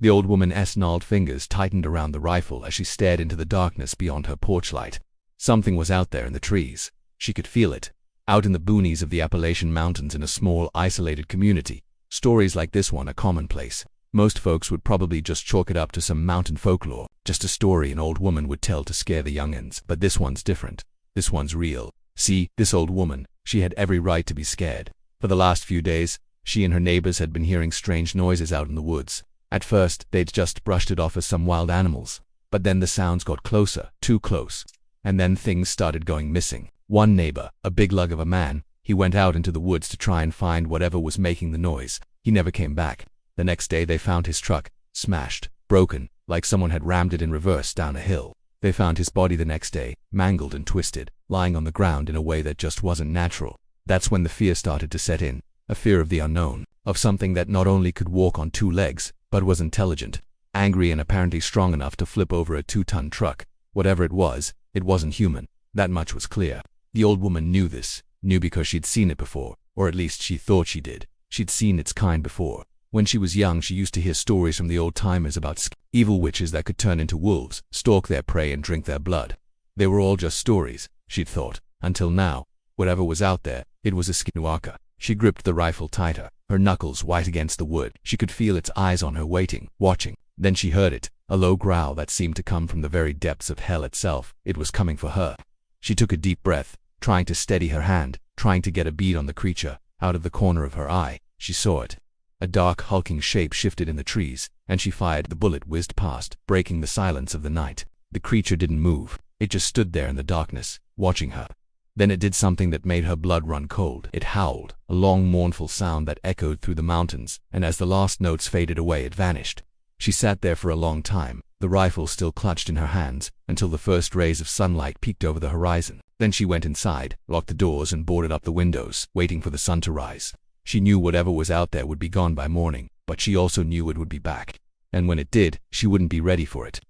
The old woman's gnarled fingers tightened around the rifle as she stared into the darkness beyond her porch light. Something was out there in the trees. She could feel it. Out in the boonies of the Appalachian Mountains, in a small, isolated community, stories like this one are commonplace. Most folks would probably just chalk it up to some mountain folklore, just a story an old woman would tell to scare the young'uns. But this one's different. This one's real. See, this old woman, she had every right to be scared. For the last few days, she and her neighbors had been hearing strange noises out in the woods. At first, they'd just brushed it off as some wild animals. But then the sounds got closer, too close. And then things started going missing. One neighbor, a big lug of a man, he went out into the woods to try and find whatever was making the noise. He never came back. The next day they found his truck, smashed, broken, like someone had rammed it in reverse down a hill. They found his body the next day, mangled and twisted, lying on the ground in a way that just wasn't natural. That's when the fear started to set in, a fear of the unknown, of something that not only could walk on two legs, but was intelligent, angry and apparently strong enough to flip over a 2-ton truck. Whatever it wasn't human. That much was clear. The old woman knew this, knew because she'd seen it before, or at least she thought she did. She'd seen its kind before. When she was young, she used to hear stories from the old-timers about evil witches that could turn into wolves, stalk their prey and drink their blood. They were all just stories, she'd thought, until now. Whatever was out there, it was a Skinwalker. She gripped the rifle tighter, her knuckles white against the wood. She could feel its eyes on her, waiting, watching. Then she heard it, a low growl that seemed to come from the very depths of hell itself. It was coming for her. She took a deep breath, trying to steady her hand, trying to get a bead on the creature. Out of the corner of her eye, she saw it. A dark, hulking shape shifted in the trees, and she fired. The bullet whizzed past, breaking the silence of the night. The creature didn't move. It just stood there in the darkness, watching her. Then it did something that made her blood run cold. It howled, a long, mournful sound that echoed through the mountains, and as the last notes faded away, it vanished. She sat there for a long time, the rifle still clutched in her hands, until the first rays of sunlight peeked over the horizon. Then she went inside, locked the doors and boarded up the windows, waiting for the sun to rise. She knew whatever was out there would be gone by morning, but she also knew it would be back. And when it did, she wouldn't be ready for it.